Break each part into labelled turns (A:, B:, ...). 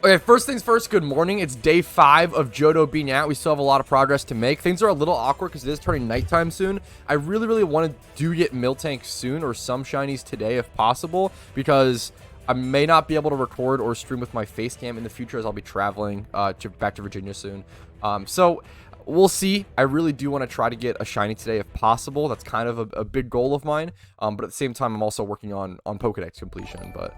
A: Okay, first things first, good morning. It's day 5 of Johto being out. We still have a lot of progress to make. Things are a little awkward because it is turning nighttime soon. I really want to get Miltank soon or some shinies today if possible, because I may not be able to record or stream with my face cam in the future as I'll be traveling back to Virginia soon. So we'll see. I really do want to try to get a shiny today if possible. That's kind of a big goal of mine. But at the same time, I'm also working on Pokedex completion. But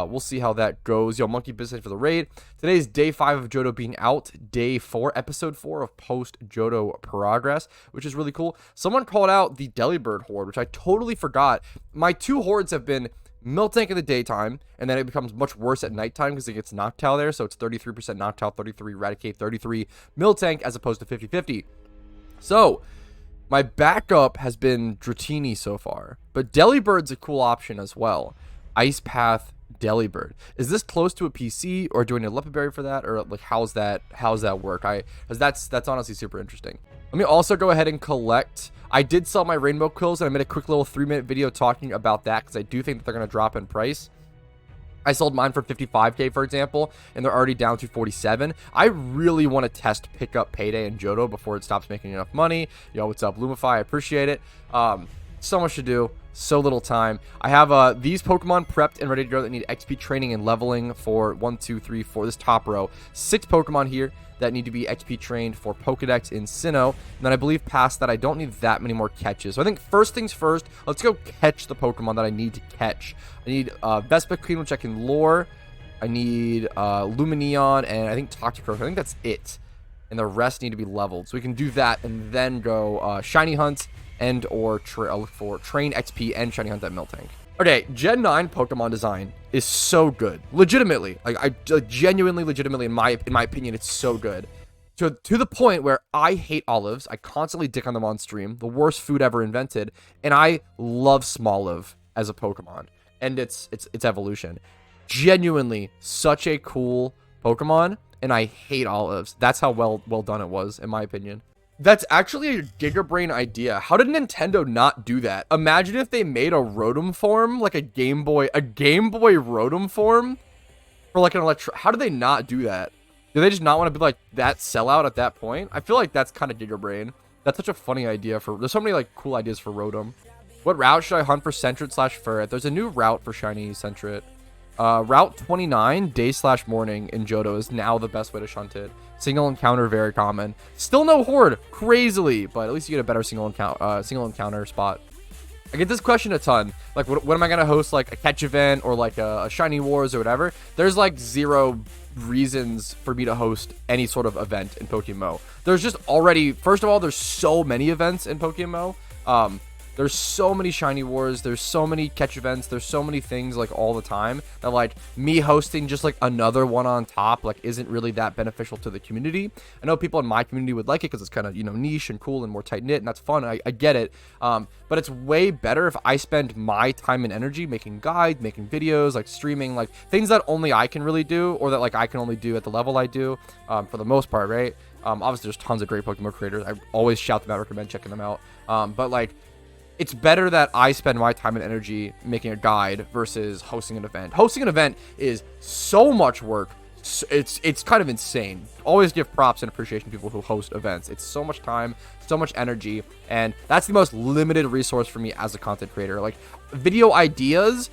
A: we'll see how that goes. Yo, monkey business for the raid. Today is day 5 of Johto being out. Day 4, episode 4 of post Johto progress, which is really cool. Someone called out the Delibird horde, which I totally forgot. My 2 hordes have been Miltank in the daytime, and then it becomes much worse at nighttime because it gets Noctowl there. So it's 33% Noctowl, 33 Eradicate, 33 Miltank, as opposed to 50-50. So my backup has been Dratini so far, but Delibird's a cool option as well. Ice Path Delibird. Is this close to a PC, or do I need a Lepiberry for that, or like how's that work? Because that's honestly super interesting. Let me also go ahead and collect. I did sell my rainbow quills, and I made a quick little 3-minute video talking about that because I do think that they're going to drop in price. I sold mine for 55k, for example, and they're already down to 47. I really want to test pickup payday in Johto before it stops making enough money. Yo, what's up, Lumify? I appreciate it. So much to do, so little time. I have these Pokemon prepped and ready to go that need XP training and leveling for 1, 2, 3, 4. This top row, 6 Pokemon here that need to be XP trained for Pokedex in Sinnoh. And then I believe past that, I don't need that many more catches. So I think first things first, let's go catch the Pokemon that I need to catch. I need Vespiquen, which I can lure. I need Lumineon, and I think Toxicroak. I think that's it. And the rest need to be leveled. So we can do that and then go Shiny Hunt and or look for Train XP and Shiny Hunt at Miltank. Okay, Gen 9 Pokemon design is so good. Legitimately. Like, genuinely, legitimately, in my opinion, it's so good. To the point where I hate olives. I constantly dick on them on stream. The worst food ever invented. And I love Smoliv as a Pokemon. And its evolution. Genuinely, such a cool Pokemon. And I hate olives. That's how well done it was, in my opinion. That's actually a Gigabrain idea. How did Nintendo not do that? Imagine if they made a Rotom form, like a Game Boy Rotom form for like an electro. How did they not do that? Do they just not want to be like that sellout at that point? I feel like that's kind of Gigabrain. That's such a funny idea there's so many like cool ideas for Rotom. What route should I hunt for Sentret/Ferret? There's a new route for shiny Sentret. Route 29, day/morning in Johto is now the best way to shunt it. Single encounter, very common. Still no horde, crazily, but at least you get a better single encounter spot. I get this question a ton. Like, when am I gonna host like a catch event or like a shiny wars or whatever? There's like 0 reasons for me to host any sort of event in PokeMMO. There's just already, first of all, there's so many events in PokeMMO. There's so many shiny wars, there's so many catch events, there's so many things like all the time that like me hosting just like another one on top like isn't really that beneficial to the community. I know people in my community would like it because it's kind of, you know, niche and cool and more tight knit, and that's fun. I get it. But it's way better if I spend my time and energy making guides, making videos, like streaming, like things that only I can really do, or that like I can only do at the level I do, for the most part, right? Obviously there's tons of great Pokemon creators. I always shout them out, recommend checking them out. But like, it's better that I spend my time and energy making a guide versus hosting an event. Hosting an event is so much work. It's kind of insane. Always give props and appreciation to people who host events. It's so much time, so much energy, and that's the most limited resource for me as a content creator. Like, video ideas,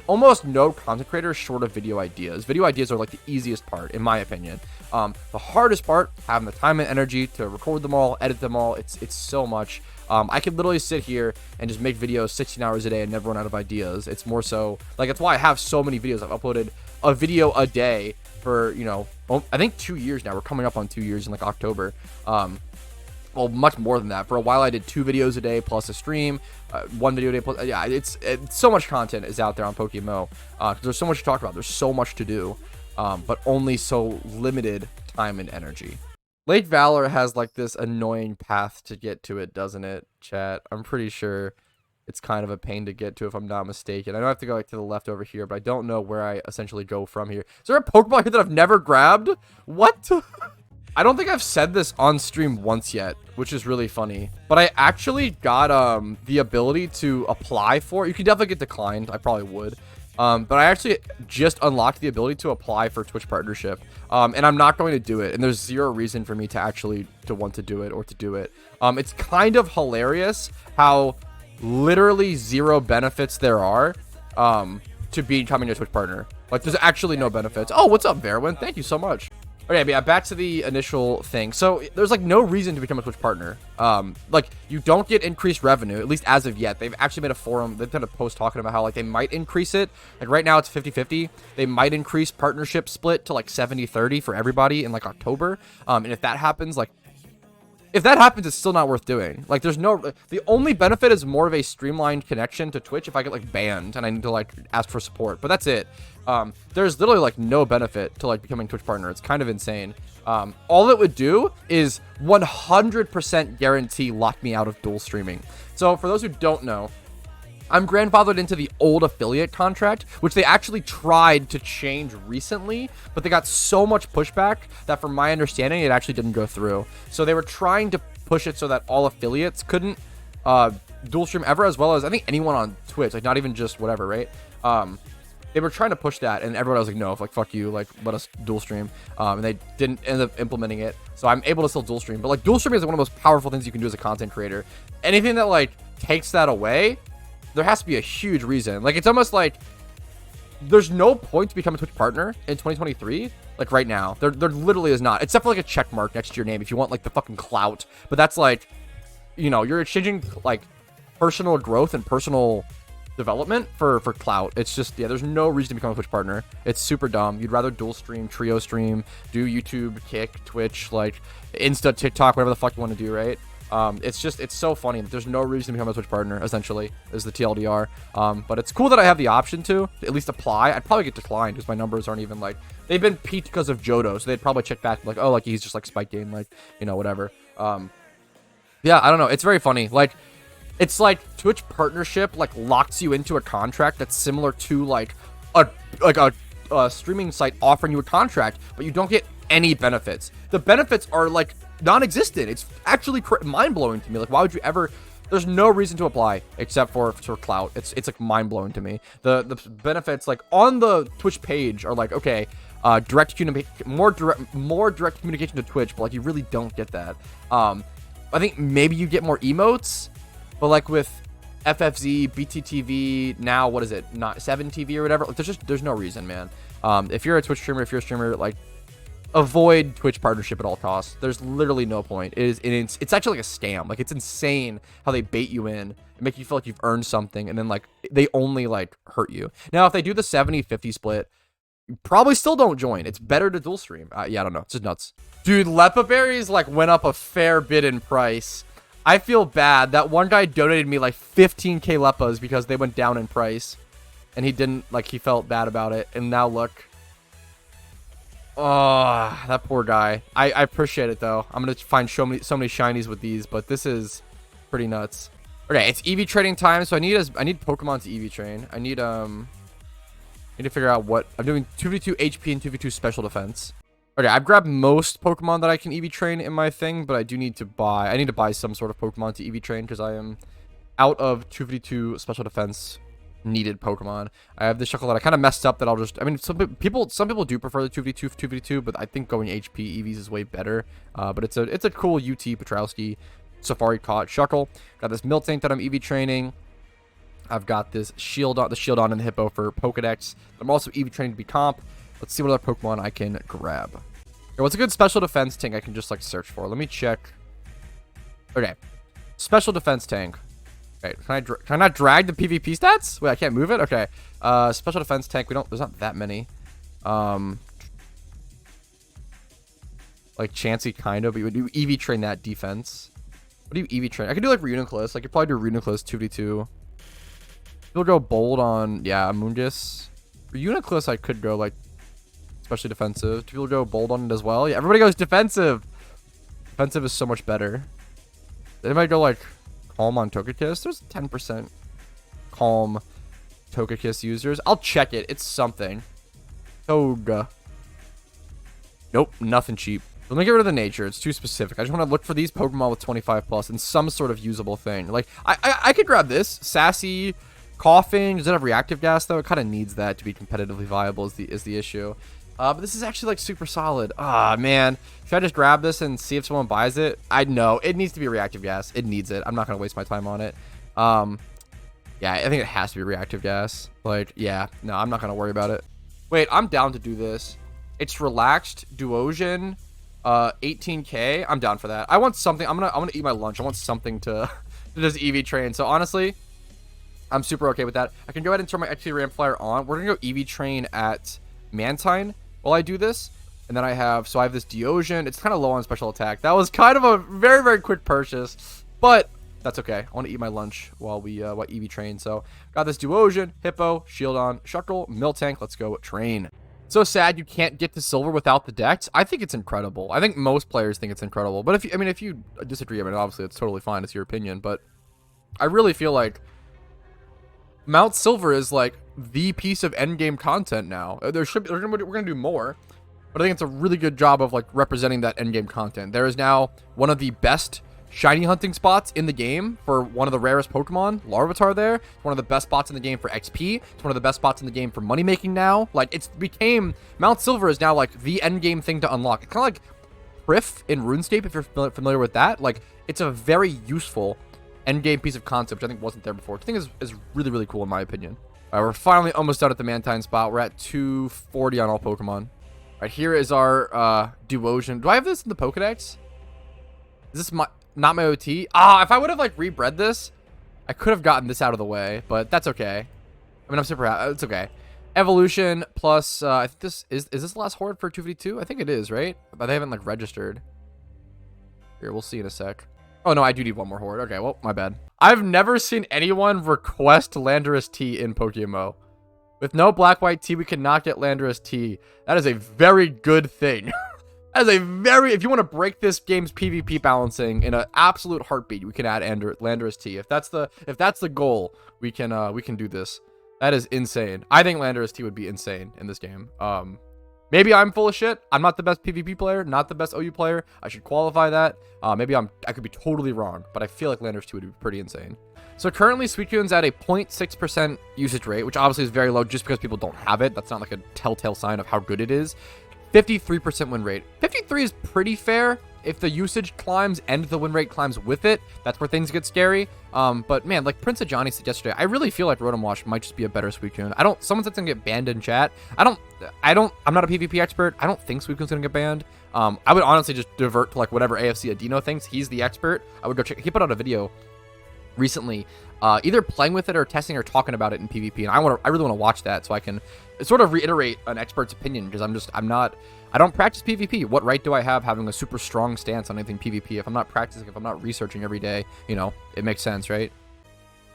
A: almost no content creator short of video ideas. Video ideas are like the easiest part, in my opinion. The hardest part, having the time and energy to record them all, edit them all. It's so much. I could literally sit here and just make videos 16 hours a day and never run out of ideas. It's more so like, that's why I have so many videos. I've uploaded a video a day for, you know, I think 2 years now. We're coming up on 2 years in like October. Well, much more than that. For a while, I did 2 videos a day plus a stream, 1 video a day plus. Yeah, it's so much content is out there on PokeMMO. There's so much to talk about. There's so much to do, but only so limited time and energy. Lake Valor has like this annoying path to get to it, doesn't it, chat? I'm pretty sure it's kind of a pain to get to if I'm not mistaken. I know I have to go like to the left over here, but I don't know where I essentially go from here. Is there a Pokemon here that I've never grabbed? What? I don't think I've said this on stream once yet, which is really funny. But I actually got the ability to apply for, you can definitely get declined, I probably would. But I actually just unlocked the ability to apply for Twitch partnership. And I'm not going to do it. And there's zero reason for me to actually want to do it or to do it. It's kind of hilarious how literally zero benefits there are to becoming a Twitch partner. Like, there's actually no benefits. Oh, what's up, Verwin? Thank you so much. Okay, but yeah, back to the initial thing. So there's like no reason to become a Twitch partner. Like, you don't get increased revenue, at least as of yet. They've actually made a forum, they've done a post talking about how like they might increase it. Like right now it's 50-50. They might increase partnership split to like 70-30 for everybody in like October. And if that happens, like, if that happens, it's still not worth doing. Like, there's no, the only benefit is more of a streamlined connection to Twitch if I get like banned and I need to like ask for support, but that's it. There's literally like no benefit to like becoming Twitch partner. It's kind of insane. All it would do is 100% guarantee lock me out of dual streaming. So for those who don't know, I'm grandfathered into the old affiliate contract, which they actually tried to change recently, but they got so much pushback that from my understanding, it actually didn't go through. So they were trying to push it so that all affiliates couldn't dual stream ever, as well as I think anyone on Twitch, like not even just whatever, right? They were trying to push that, and everyone was like, no, like, fuck you, like, let us dual stream. And they didn't end up implementing it. So I'm able to still dual stream. But, like, dual streaming is one of the most powerful things you can do as a content creator. Anything that, like, takes that away, there has to be a huge reason. Like, it's almost like there's no point to become a Twitch partner in 2023. Like, right now. There literally is not. Except for, like, a check mark next to your name if you want, like, the fucking clout. But that's, like, you know, you're exchanging, like, personal growth and personal development for clout. It's just, yeah, there's no reason to become a Twitch partner. It's super dumb. You'd rather dual stream, trio stream, do YouTube, Kick, Twitch, like Insta, TikTok, whatever the fuck you want to do, right? It's just, it's so funny. There's no reason to become a Twitch partner, essentially, is the TLDR. But it's cool that I have the option to at least apply. I'd probably get declined because my numbers aren't even like, they've been peaked because of Johto, so they'd probably check back like, oh, like he's just like spike game, like, you know, whatever. Yeah, I don't know. It's very funny. Like, it's like Twitch partnership like locks you into a contract that's similar to like a streaming site offering you a contract, but you don't get any benefits. The benefits are like non-existent. It's actually mind-blowing to me. Like, why would you ever? There's no reason to apply except for clout. It's like mind-blowing to me. The benefits like on the Twitch page are like, okay, more direct communication to Twitch, but like you really don't get that. I think maybe you get more emotes. But like with FFZ, BTTV, now what is it? Not 7TV or whatever. Like there's no reason, man. If you're a Twitch streamer, if you're a streamer, like avoid Twitch partnership at all costs. There's literally no point. It's actually like a scam. Like it's insane how they bait you in and make you feel like you've earned something, and then like they only like hurt you. Now if they do the 70-50 split, you probably still don't join. It's better to dual stream. Yeah, I don't know. It's just nuts. Dude, Lepa berries like went up a fair bit in price. I feel bad. That one guy donated me like 15k Lepas because they went down in price. And he didn't, like, he felt bad about it. And now look. Oh, that poor guy. I appreciate it, though. I'm going to find so many shinies with these, but this is pretty nuts. Okay, it's EV trading time, so I need Pokemon to EV train. I need to figure out what... I'm doing 2v2 HP and 2v2 special defense. Okay, I've grabbed most Pokemon that I can EV train in my thing, but I need to buy some sort of Pokemon to EV train because I am out of 2v2 special defense needed Pokemon. I have this Shuckle that I kind of messed up that I'll just, I mean, some people do prefer the 2v2, but I think going HP EVs is way better. But it's a cool UT Patrouski Safari caught Shuckle. Got this Miltank that I'm EV training. I've got this the Shield on and the Hippo for Pokedex. I'm also EV training to be comp. Let's see what other Pokemon I can grab. Okay, what's a good special defense tank I can just like search for? Let me check. Okay, special defense tank. Okay, can I not drag the PvP stats? Wait, I can't move it? Okay. Special defense tank. There's not that many. Like Chansey kind of, but you would do EV train that defense. What do you EV train? I could do like Reuniclus. I could probably do Reuniclus 2v2. You'll go bold on, yeah, Amoonguss. Reuniclus I could go like especially defensive. People go bold on it as well. Yeah, everybody goes defensive. Defensive is so much better. Did anybody go like calm on Togekiss? There's 10% calm Togekiss users. I'll check it. It's something. Toga. Nope, nothing cheap. Let me get rid of the nature. It's too specific. I just want to look for these Pokemon with 25 plus and some sort of usable thing. Like I could grab this Sassy, Coughing, does it have reactive gas though? It kind of needs that to be competitively viable is the issue. But this is actually like super solid. Ah, man. Should I just grab this and see if someone buys it? I know. It needs to be reactive gas. It needs it. I'm not going to waste my time on it. Yeah, I think it has to be reactive gas. Like, yeah. No, I'm not going to worry about it. Wait, I'm down to do this. It's relaxed. Duosion. 18K. I'm down for that. I want something. I'm gonna eat my lunch. I want something to just EV train. So honestly, I'm super okay with that. I can go ahead and turn my XP Ramplier on. We're gonna go EV train at Mantine while I do this. And then I have this Duosion. It's kind of low on special attack. That was kind of a very, very quick purchase, but that's okay. I want to eat my lunch while we while EV train. So got this Duosion, Hippo, Shield on, Shuckle, Miltank. Let's go train. So sad you can't get to silver without the Dex. I think it's incredible. I think most players think it's incredible. But if you disagree, I mean, obviously it's totally fine. It's your opinion. But I really feel like Mount Silver is like the piece of endgame content now. We're gonna do more, but I think it's a really good job of like representing that endgame content. There is now one of the best shiny hunting spots in the game for one of the rarest Pokemon, Larvitar there. It's one of the best spots in the game for XP. It's one of the best spots in the game for money making now. Like, it's became, Mount Silver is now like the end game thing to unlock. It's kind of like Priff in RuneScape, if you're familiar with that. Like, it's a very useful end game piece of concept, which I think wasn't there before. Which I think is really, really cool in my opinion. All right, we're finally almost done at the Mantine spot. We're at 240 on all Pokemon. All right, here is our Duosion. Do I have this in the Pokedex? Is this not my OT? If I would have like rebred this, I could have gotten this out of the way, but that's okay. I mean, I'm super happy. It's okay. Evolution plus, I think this is this the last horde for 252? I think it is, right? But they haven't like registered. Here, we'll see in a sec. Oh no, I do need one more horde. Okay, well, my bad. I've never seen anyone request Landorous T in PokeMMO. With no black-white T, we cannot get Landorous T. That is a very good thing. As a very, if you want to break this game's PvP balancing in an absolute heartbeat, we can add Landorous T. If that's the goal, we can do this. That is insane. I think Landorous T would be insane in this game. Maybe I'm full of shit. I'm not the best PvP player, not the best OU player. I should qualify that. Maybe I could be totally wrong, but I feel like Landorous T would be pretty insane. So currently, Suicune's at a 0.6% usage rate, which obviously is very low just because people don't have it. That's not like a telltale sign of how good it is. 53% win rate. 53 is pretty fair. If the usage climbs and the win rate climbs with it, that's where things get scary. But man, like Prince of Johnny said yesterday, I really feel like Rotom Wash might just be a better Suicune. Someone said it's gonna get banned in chat. I'm not a PvP expert. I don't think Suicune's gonna get banned. I would honestly just divert to like whatever AFC Adino thinks. He's the expert. I would go check. He put out a video recently, either playing with it or testing or talking about it in PvP, and I really want to watch that so I can sort of reiterate an expert's opinion, because I don't practice PvP. What right do I have having a super strong stance on anything PvP if I'm not practicing, if I'm not researching every day? You know, it makes sense, right?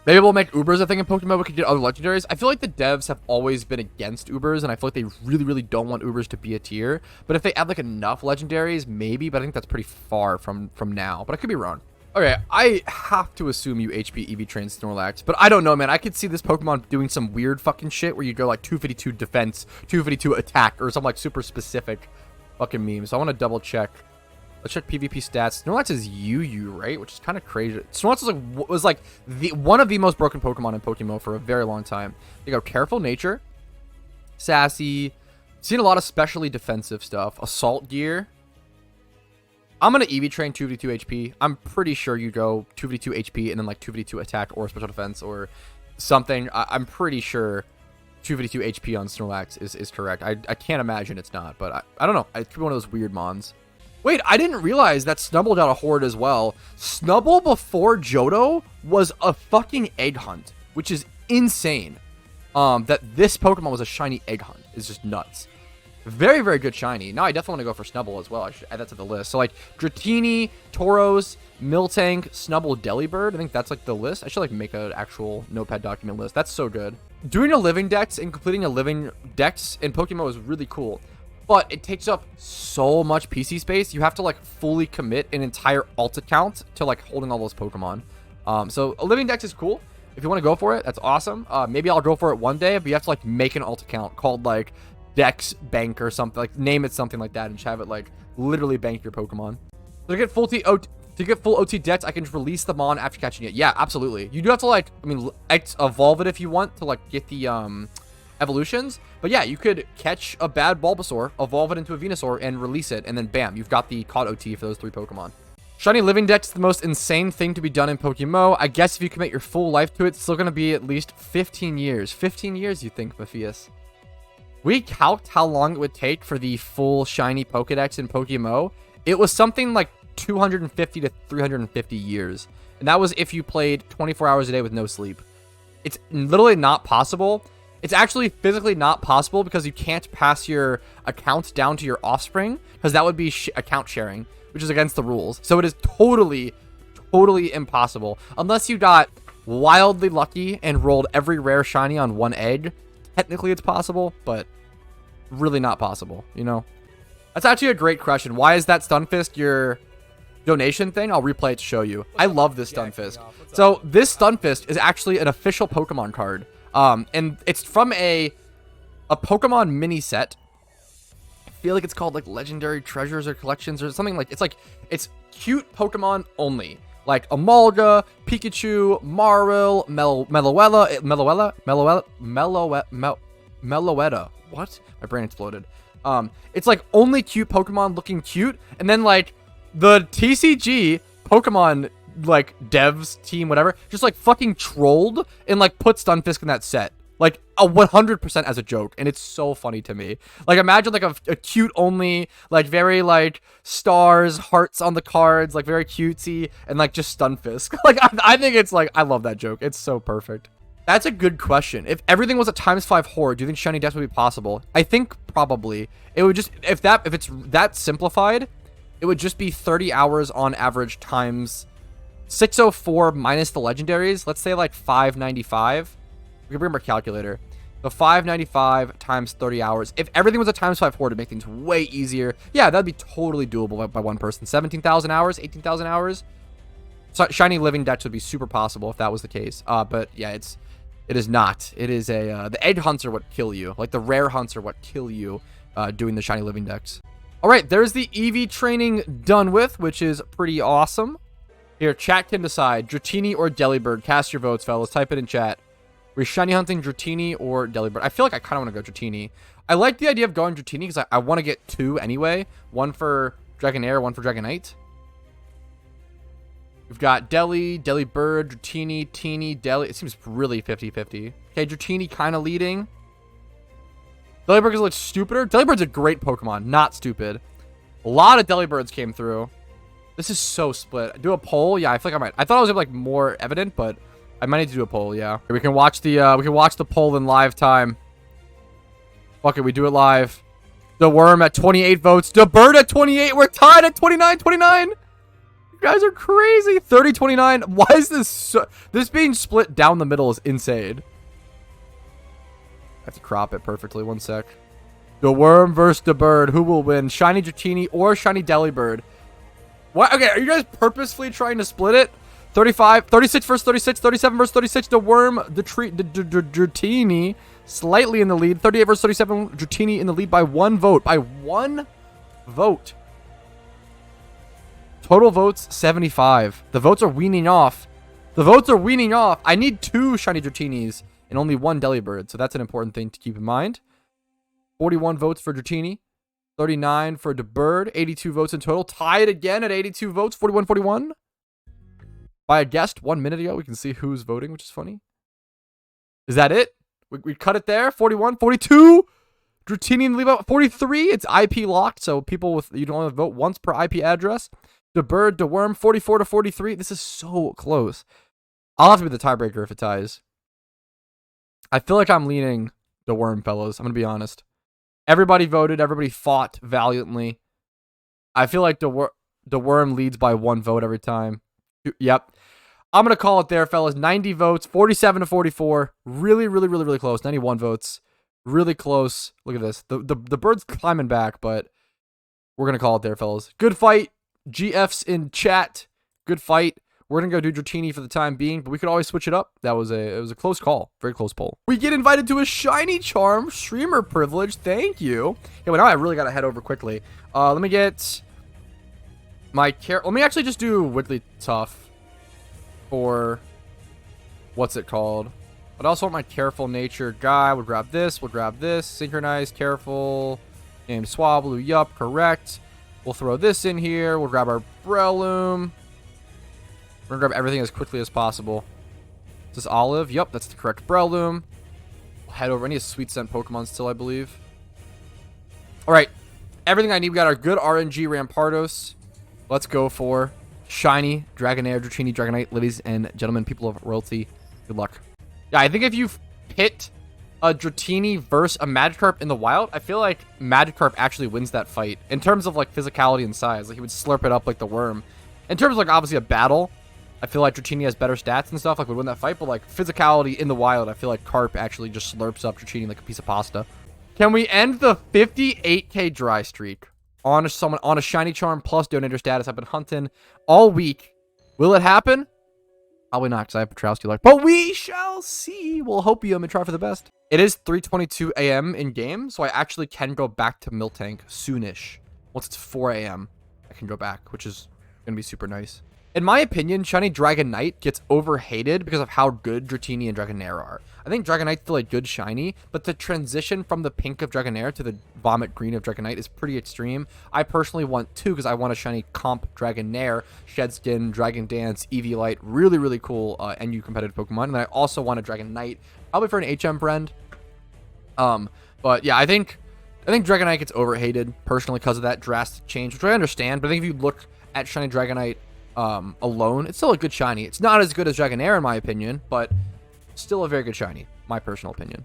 A: Maybe we'll make Ubers a thing in Pokemon. We could get other legendaries. I feel like the devs have always been against Ubers, and I feel like they really, really don't want Ubers to be a tier. But if they add like enough legendaries, maybe. But I think that's pretty far from now. But I could be wrong. Okay, I have to assume you HP EV train Snorlax, but I don't know, man. I could see this Pokemon doing some weird fucking shit where you go like 252 defense, 252 attack, or some like super specific fucking meme. So I want to double check. Let's check PvP stats. Snorlax is UU, right? Which is kind of crazy. Snorlax was like one of the most broken Pokemon in PokeMMO for a very long time. They go Careful Nature, Sassy, seen a lot of specially defensive stuff, Assault Gear. I'm going to EV train 2v2 HP. I'm pretty sure you go 2v2 HP and then like 2v2 attack or special defense or something. I'm pretty sure 2v2 HP on Snorlax is correct. I can't imagine it's not, but I don't know. It could be one of those weird mons. Wait, I didn't realize that Snubbull got a horde as well. Snubbull before Johto was a fucking egg hunt, which is insane. That this Pokemon was a shiny egg hunt is just nuts. Very, very good shiny. Now I definitely want to go for Snubbull as well. I should add that to the list. So like Dratini, Tauros, Miltank, Snubbull, Delibird. I think that's like the list. I should like make an actual notepad document list. That's so good. Doing a living dex and completing a living dex in Pokemon is really cool. But it takes up so much PC space. You have to like fully commit an entire alt account to like holding all those Pokemon. So a living dex is cool. If you want to go for it, that's awesome. Maybe I'll go for it one day, but you have to like make an alt account called like Dex Bank or something, like name it something like that and just have it like literally bank your Pokemon. So to get To get full OT Dex, I can release the Mon after catching it. Yeah, absolutely. You do have to, like, I mean, evolve it if you want to, like, get the evolutions. But yeah, you could catch a bad Bulbasaur, evolve it into a Venusaur, and release it. And then bam, you've got the caught OT for those 3 Pokemon. Shiny Living Dex is the most insane thing to be done in PokeMMO. I guess if you commit your full life to it, it's still going to be at least 15 years. 15 years, you think, Matthias? We calced how long it would take for the full shiny Pokedex in PokeMMO. It was something like 250 to 350 years. And that was if you played 24 hours a day with no sleep. It's literally not possible. It's actually physically not possible because you can't pass your account down to your offspring, because that would be account sharing, which is against the rules. So it is totally impossible. Unless you got wildly lucky and rolled every rare shiny on 1 egg. Technically it's possible, but really not possible, you know? That's actually a great question. Why is that Stunfisk your donation thing? I'll replay it to show you. I love this Stunfisk. So this Stunfisk is actually an official Pokemon card. And it's from a Pokemon mini set. I feel like it's called like Legendary Treasures or Collections or something like, it's cute Pokemon only. Like Amalga, Pikachu, Maril, Meloetta. What? My brain exploded. It's like only cute Pokemon looking cute. And then like the TCG Pokemon like devs team, whatever, just like fucking trolled and like put Stunfisk in that set. Like a 100% as a joke. And it's so funny to me. Like imagine like a cute only, like very like stars, hearts on the cards, like very cutesy, and like just Stunfisk. Like I think it's like, I love that joke. It's so perfect. That's a good question. If everything was a ×5 horde, do you think shiny death would be possible? I think probably. It would just, if it's that simplified, it would just be 30 hours on average times 604 minus the legendaries. Let's say like 595. We can bring our calculator. So 595 times 30 hours. If everything was a ×5 horde to make things way easier, yeah, that'd be totally doable by one person. 17,000 hours, 18,000 hours. So shiny living dex would be super possible if that was the case. But yeah, it is not. It is the egg hunts are what kill you. Like the rare hunts are what kill you doing the shiny living dex. All right, there's the EV training done with, which is pretty awesome. Here, chat can decide. Dratini or Delibird. Cast your votes, fellas. Type it in chat. We're shiny hunting Dratini or Delibird. I feel like I kind of want to go Dratini. I like the idea of going Dratini because I want to get 2 anyway. 1 for Dragonair, 1 for Dragonite. We've got Delibird, Dratini, Teeny, Deli. It seems really 50-50. Okay, Dratini kind of leading. Delibird is like stupider. Delibird's a great Pokemon, not stupid. A lot of Delibirds came through. This is so split. Do a poll? Yeah, I feel like I might. I thought it was like more evident, but I might need to do a poll. Yeah, we can watch the poll in live time. Fuck it, we do it live. The Worm at 28 votes. The Bird at 28. We're tied at 29. You guys are crazy. 30-29. Why is this being split down the middle is insane. I have to crop it perfectly. 1 sec. The Worm versus the Bird. Who will win? Shiny Dratini or Shiny Delibird? What? Okay, are you guys purposefully trying to split it? 36 versus 36, 37 versus 36. The Worm, the Dratini, slightly in the lead. 38 versus 37. Dratini in the lead by 1 vote. By 1 vote. Total votes 75. The votes are weaning off. I need 2 shiny Dratinis and only 1 Delibird, so that's an important thing to keep in mind. 41 votes for Dratini. 39 for the Bird. 82 votes in total. Tied again at 82 votes. 41-41. By a guest 1 minute ago, we can see who's voting, which is funny. Is that it? We cut it there. 41, 42. Dratini in the lead. 43. It's IP locked, so people with you can only vote once per IP address. The Bird, the Worm, 44-43. This is so close. I'll have to be the tiebreaker if it ties. I feel like I'm leaning the Worm, fellas. I'm gonna be honest. Everybody voted. Everybody fought valiantly. I feel like the Worm leads by 1 vote every time. Yep. I'm going to call it there, fellas. 90 votes, 47-44. Really close. 91 votes. Really close. Look at this. The Bird's climbing back, but we're going to call it there, fellas. Good fight. GFs in chat. Good fight. We're going to go do Dratini for the time being, but we could always switch it up. It was a close call. Very close poll. We get invited to a shiny charm streamer privilege. Thank you. Yeah, but now I really got to head over quickly. Let me get Let me actually just do Wigglytuff for what's it called. But I also want my careful nature guy. We'll grab this. We'll grab this. Synchronized, careful. Named Swablu. Yup, correct. We'll throw this in here. We'll grab our Breloom. We're gonna grab everything as quickly as possible. Is this Olive? Yup, that's the correct Breloom. We'll head over. I need a sweet scent Pokemon still, I believe. Alright. Everything I need. We got our good RNG Rampardos. Let's go for Shiny, Dragonair, Dratini, Dragonite, ladies and gentlemen, people of royalty. Good luck. Yeah, I think if you pit a Dratini versus a Magikarp in the wild, I feel like Magikarp actually wins that fight. In terms of, like, physicality and size. Like, he would slurp it up like the worm. In terms of, like, obviously a battle, I feel like Dratini has better stats and stuff, like, would win that fight. But, like, physicality in the wild, I feel like Carp actually just slurps up Dratini like a piece of pasta. Can we end the 58k dry streak on a Shiny Charm plus Donator status? I've been hunting all week. Will it happen? Probably not, because I have Patrouski like, but we shall see. We'll hopium and try for the best. It is 3:22 a.m. in game, so I actually can go back to Miltank soonish. Once it's 4 a.m., I can go back, which is going to be super nice. In my opinion, Shiny Dragonite gets overhated because of how good Dratini and Dragonair are. I think Dragonite's still a good Shiny, but the transition from the pink of Dragonair to the vomit green of Dragonite is pretty extreme. I personally want two because I want a Shiny comp Dragonair, Shedskin, Dragon Dance, Eviolite, really, really cool NU competitive Pokemon. And I also want a Dragonite, probably for an HM friend. But yeah, I think Dragonite gets overhated personally because of that drastic change, which I understand. But I think if you look at Shiny Dragonite alone, it's still a good Shiny. It's not as good as Dragonair in my opinion, but still a very good Shiny, my personal opinion.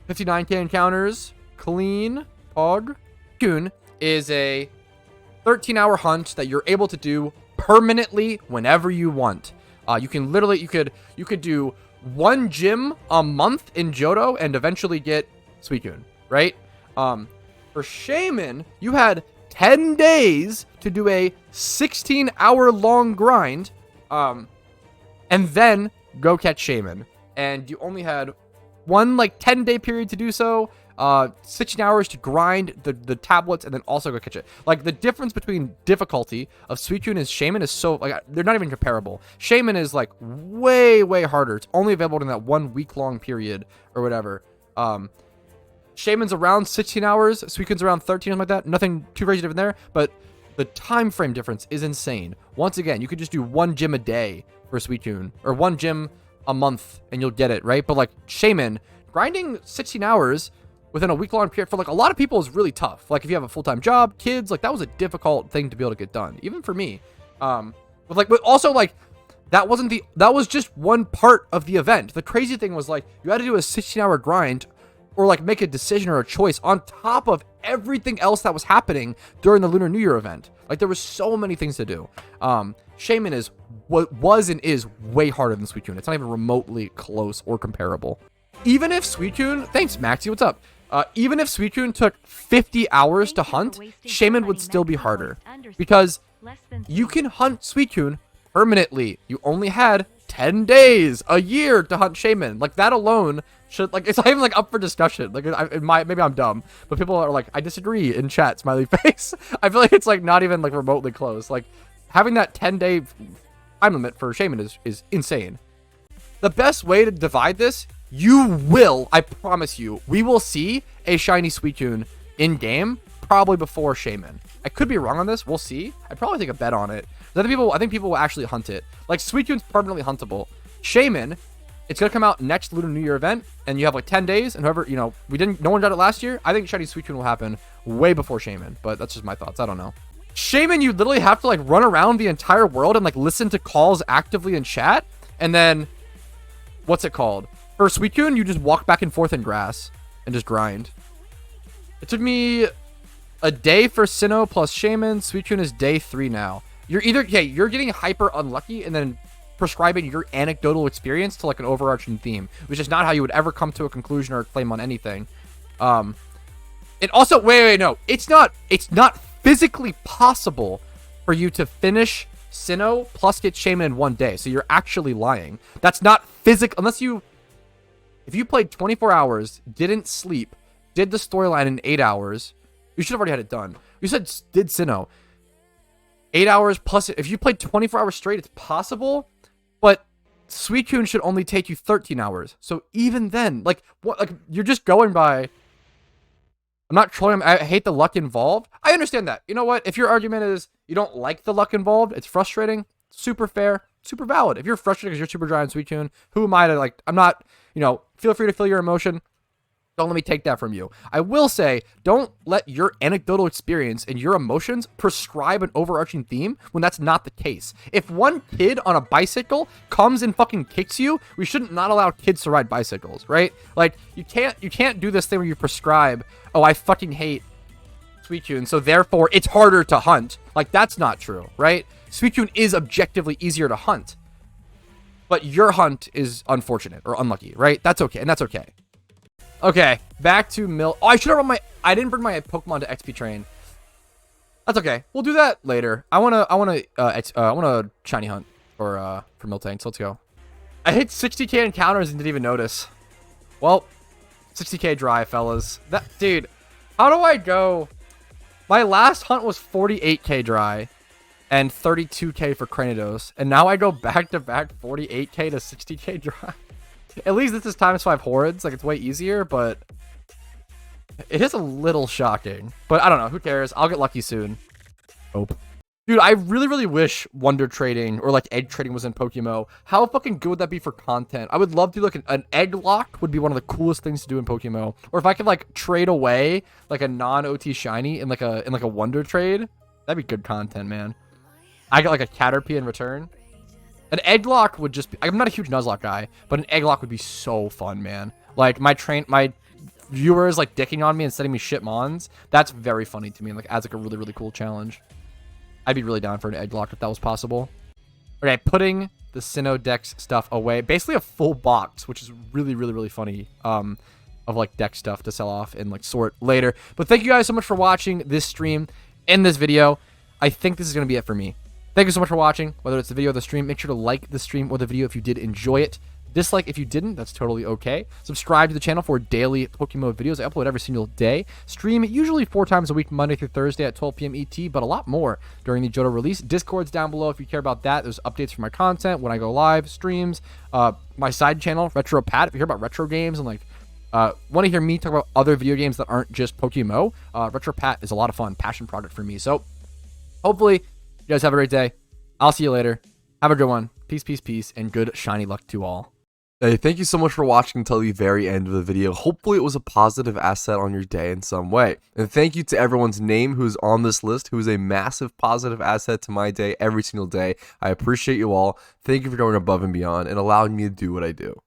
A: 59k encounters, clean, Pog. Suicune is a 13-hour hunt that you're able to do permanently whenever you want. You can literally, you could do one gym a month in Johto and eventually get Suicune, right? For Shaymin, you had 10 days to do a 16-hour long grind, and then go catch Shaymin. And you only had one, like, 10-day period to do so, 16 hours to grind the tablets, and then also go catch it. Like, the difference between difficulty of Suicune and Shaymin is so, like, they're not even comparable. Shaymin is, like, way, way harder. It's only available in that 1 week-long period, or whatever. Shaymin's around 16 hours, Suicune's around 13, something like that. Nothing too crazy different there, but the time frame difference is insane. Once again, you could just do one gym a day for Suicune, or one gym a month, and you'll get it, right? But, like, Shaymin, grinding 16 hours within a week-long period for, like, a lot of people is really tough. Like, if you have a full-time job, kids, like, that was a difficult thing to be able to get done, even for me. But also, like, that was just one part of the event. The crazy thing was, like, you had to do a 16-hour grind or, like, make a decision or a choice on top of everything else that was happening during the Lunar New Year event. Like, there was so many things to do. Shaymin was and is way harder than Suicune. It's not even remotely close or comparable. Even if Suicune, thanks Maxie, what's up? Even if Suicune took 50 hours to hunt, Shaymin would still be harder. Because you can hunt Suicune permanently. You only had 10 days, a year to hunt Shaymin. Like, that alone should, like, it's not even, like, up for discussion. Like, maybe I'm dumb, but people are like, I disagree in chat, smiley face. I feel like it's, like, not even, like, remotely close. Like, having that 10-day time limit for Shaymin is insane. The best way to divide this, I promise you, we will see a shiny Suicune in-game probably before Shaymin. I could be wrong on this. We'll see. I'd probably take a bet on it. I think people will actually hunt it. Like, Suicune's permanently huntable. Shaymin, it's going to come out next Lunar New Year event, and you have, like, 10 days, and whoever, you know, no one got it last year. I think shiny Suicune will happen way before Shaymin, but that's just my thoughts. I don't know. Shaymin, you literally have to, like, run around the entire world and, like, listen to calls actively in chat, and then, what's it called? For Suicune, you just walk back and forth in grass and just grind. It took me a day for Sinnoh plus Shaymin. Suicune is day 3 now. You're getting hyper unlucky and then prescribing your anecdotal experience to, like, an overarching theme, which is not how you would ever come to a conclusion or a claim on anything. It also, no, it's not physically possible for you to finish Sinnoh plus get Shaymin in 1 day. So you're actually lying. That's not physical, if you played 24 hours, didn't sleep, did the storyline in 8 hours, you should have already had it done. You said did Sinnoh. 8 hours plus, if you played 24 hours straight, it's possible, but Suicune should only take you 13 hours. So even then, like, what, like, you're just going by, I'm not trolling, I hate the luck involved. I understand that. You know what? If your argument is you don't like the luck involved, it's frustrating, super fair, super valid. If you're frustrated because you're super dry on Suicune, who am I to, like, I'm not, you know, feel free to feel your emotion. Don't let me take that from you. I will say, don't let your anecdotal experience and your emotions prescribe an overarching theme when that's not the case. If one kid on a bicycle comes and fucking kicks you, we shouldn't not allow kids to ride bicycles, right? Like, you can't do this thing where you prescribe, oh, I fucking hate Suicune, so therefore it's harder to hunt. Like, that's not true, right? Suicune is objectively easier to hunt, but your hunt is unfortunate or unlucky, right? That's okay, and that's okay. Okay, back to Oh, I should have brought I didn't bring my Pokemon to XP train. That's okay. We'll do that later. I wanna shiny hunt for Miltank, so let's go. I hit 60k encounters and didn't even notice. Well, 60k dry, fellas. Dude, how do I go? My last hunt was 48k dry and 32k for Cranidos, and now I go back to back 48k to 60k dry. At least this is ×5 hordes. Like, it's way easier, but it is a little shocking. But I don't know. Who cares? I'll get lucky soon. Hope. Dude, I really, really wish Wonder Trading or, like, egg trading was in PokeMMO. How fucking good would that be for content? I would love to do, like, an egg lock would be one of the coolest things to do in PokeMMO. Or if I could, like, trade away, like, a non-OT shiny in, like, a Wonder Trade. That'd be good content, man. I get, like, a Caterpie in return. An egg lock would just be, I'm not a huge Nuzlocke guy, but an egg lock would be so fun, man. Like, my viewers, like, dicking on me and sending me shit mons. That's very funny to me and, like, adds, like, a really, really cool challenge. I'd be really down for an egg lock if that was possible. Okay, putting the Sinnoh-Dex stuff away. Basically a full box, which is really, really, really funny, of, like, deck stuff to sell off and, like, sort later. But thank you guys so much for watching this stream and this video. I think this is going to be it for me. Thank you so much for watching. Whether it's the video or the stream, make sure to like the stream or the video if you did enjoy it. Dislike if you didn't. That's totally okay. Subscribe to the channel for daily PokeMMO videos. I upload every single day. Stream usually 4 times a week, Monday through Thursday at 12 p.m. ET, but a lot more during the Johto release. Discord's down below if you care about that. There's updates for my content when I go live, streams. My side channel, Retro Pat, if you hear about retro games and, like, want to hear me talk about other video games that aren't just PokeMMO, Retro Pat is a lot of fun. Passion project for me. So hopefully you guys have a great day. I'll see you later. Have a good one. Peace, peace, peace, and good shiny luck to all.
B: Hey, thank you so much for watching until the very end of the video. Hopefully it was a positive asset on your day in some way. And thank you to everyone's name who's on this list, who is a massive positive asset to my day every single day. I appreciate you all. Thank you for going above and beyond and allowing me to do what I do.